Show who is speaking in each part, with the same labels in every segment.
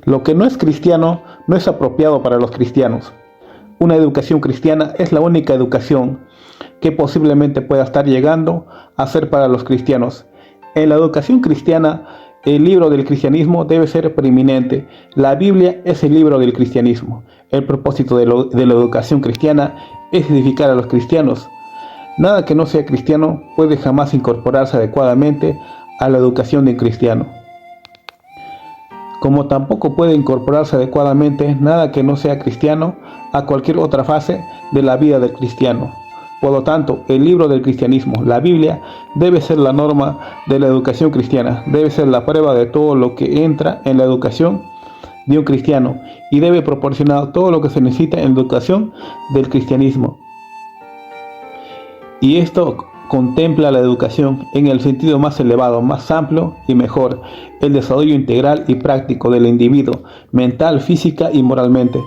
Speaker 1: Lo que no es cristiano no es apropiado para los cristianos. Una educación cristiana es la única educación que posiblemente pueda estar llegando a ser para los cristianos. En la educación cristiana, el libro del cristianismo debe ser preeminente. La Biblia es el libro del cristianismo. El propósito de la educación cristiana es edificar a los cristianos. Nada que no sea cristiano puede jamás incorporarse adecuadamente a la educación de un cristiano. Como tampoco puede incorporarse adecuadamente nada que no sea cristiano a cualquier otra fase de la vida del cristiano. Por lo tanto, el libro del cristianismo, la Biblia, debe ser la norma de la educación cristiana, debe ser la prueba de todo lo que entra en la educación de un cristiano y debe proporcionar todo lo que se necesita en la educación del cristianismo. Y esto contempla la educación en el sentido más elevado, más amplio y mejor, el desarrollo integral y práctico del individuo, mental, física y moralmente.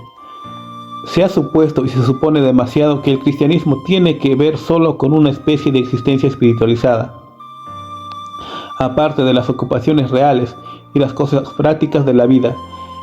Speaker 1: Se ha supuesto y se supone demasiado que el cristianismo tiene que ver solo con una especie de existencia espiritualizada, aparte de las ocupaciones reales y las cosas prácticas de la vida.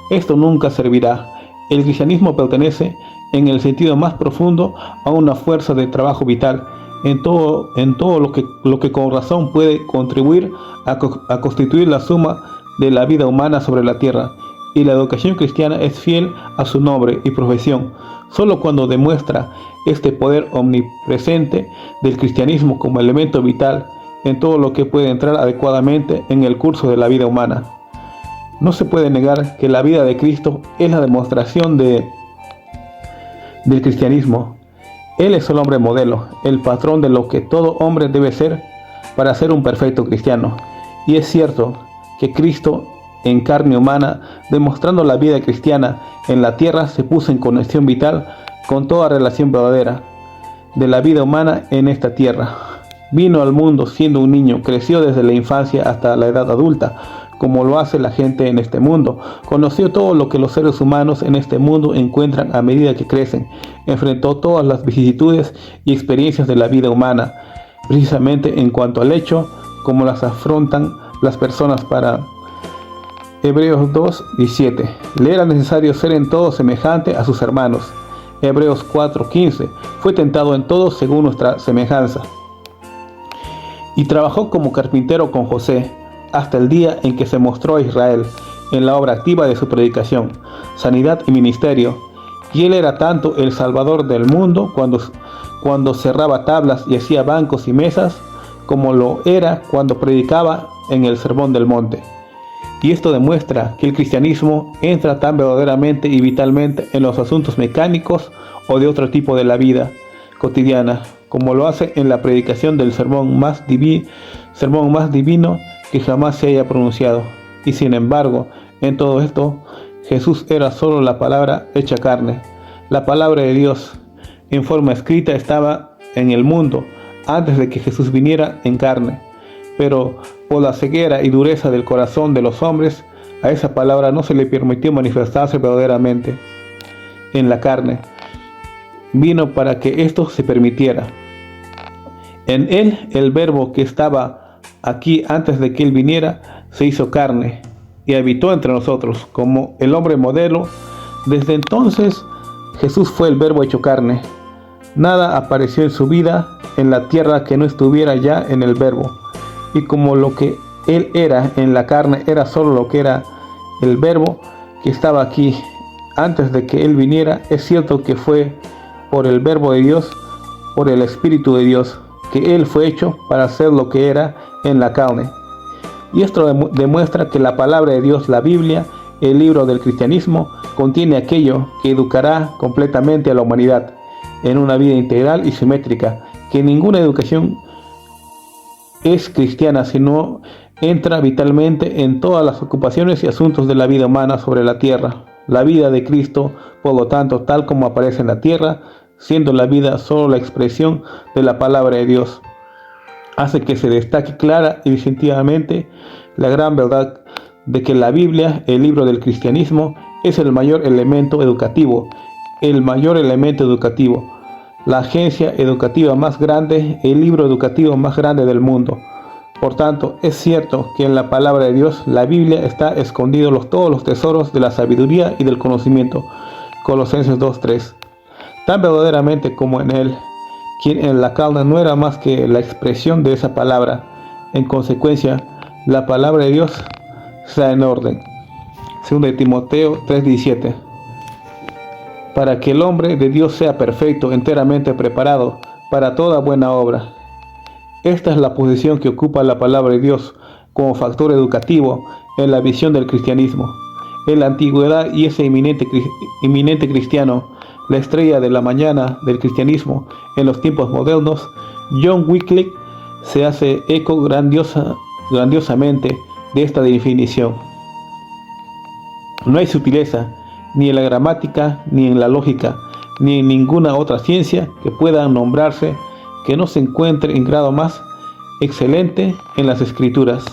Speaker 1: Esto nunca servirá. El cristianismo pertenece, en el sentido más profundo, a una fuerza de trabajo vital, en todo lo que con razón puede contribuir a constituir la suma de la vida humana sobre la tierra. Y la educación cristiana es fiel a su nombre y profesión, solo cuando demuestra este poder omnipresente del cristianismo como elemento vital en todo lo que puede entrar adecuadamente en el curso de la vida humana. No se puede negar que la vida de Cristo es la demostración del cristianismo. Él es el hombre modelo, el patrón de lo que todo hombre debe ser para ser un perfecto cristiano. Y es cierto que Cristo, en carne humana, demostrando la vida cristiana en la tierra, se puso en conexión vital con toda relación verdadera de la vida humana en esta tierra. Vino al mundo siendo un niño, creció desde la infancia hasta la edad adulta, como lo hace la gente en este mundo. Conoció todo lo que los seres humanos en este mundo encuentran a medida que crecen. Enfrentó todas las vicisitudes y experiencias de la vida humana, precisamente en cuanto al hecho, como las afrontan las personas para Hebreos 2:17. Le era necesario ser en todo semejante a sus hermanos. Hebreos 4:15. Fue tentado en todo según nuestra semejanza. Y trabajó como carpintero con José, hasta el día en que se mostró a Israel, en la obra activa de su predicación, sanidad y ministerio. Y él era tanto el Salvador del mundo cuando cerraba tablas y hacía bancos y mesas, como lo era cuando predicaba en el Sermón del Monte. Y esto demuestra que el cristianismo entra tan verdaderamente y vitalmente en los asuntos mecánicos o de otro tipo de la vida cotidiana, como lo hace en la predicación del sermón más divino que jamás se haya pronunciado. Y sin embargo, en todo esto, Jesús era solo la palabra hecha carne. La palabra de Dios en forma escrita estaba en el mundo antes de que Jesús viniera en carne. Pero por la ceguera y dureza del corazón de los hombres, a esa palabra no se le permitió manifestarse verdaderamente en la carne. Vino para que esto se permitiera. En él, el verbo que estaba aquí antes de que él viniera, se hizo carne y habitó entre nosotros como el hombre modelo. Desde entonces, Jesús fue el verbo hecho carne. Nada apareció en su vida en la tierra que no estuviera ya en el verbo. Y como lo que él era en la carne era solo lo que era el verbo que estaba aquí antes de que él viniera, es cierto que fue por el verbo de Dios, por el Espíritu de Dios, que él fue hecho para ser lo que era en la carne. Y esto demuestra que la palabra de Dios, la Biblia, el libro del cristianismo, contiene aquello que educará completamente a la humanidad en una vida integral y simétrica, que ninguna educación es cristiana si no entra vitalmente en todas las ocupaciones y asuntos de la vida humana sobre la tierra. La vida de Cristo, por lo tanto, tal como aparece en la tierra, siendo la vida solo la expresión de la palabra de Dios, hace que se destaque clara y distintivamente la gran verdad de que la Biblia, el libro del cristianismo, es el mayor elemento educativo, la agencia educativa más grande, el libro educativo más grande del mundo. Por tanto, es cierto que en la palabra de Dios, la Biblia, está escondidos todos los tesoros de la sabiduría y del conocimiento. Colosenses 2:3. Tan verdaderamente como en él, quien en la carne no era más que la expresión de esa palabra. En consecuencia, la palabra de Dios está en orden. 2 Timoteo 3:17. Para que el hombre de Dios sea perfecto, enteramente preparado para toda buena obra. Esta es la posición que ocupa la palabra de Dios como factor educativo en la visión del cristianismo. En la antigüedad y ese eminente cristiano, la estrella de la mañana del cristianismo en los tiempos modernos, John Wycliffe, se hace eco grandiosamente de esta definición. No hay sutileza, ni en la gramática, ni en la lógica, ni en ninguna otra ciencia que pueda nombrarse que no se encuentre en grado más excelente en las Escrituras.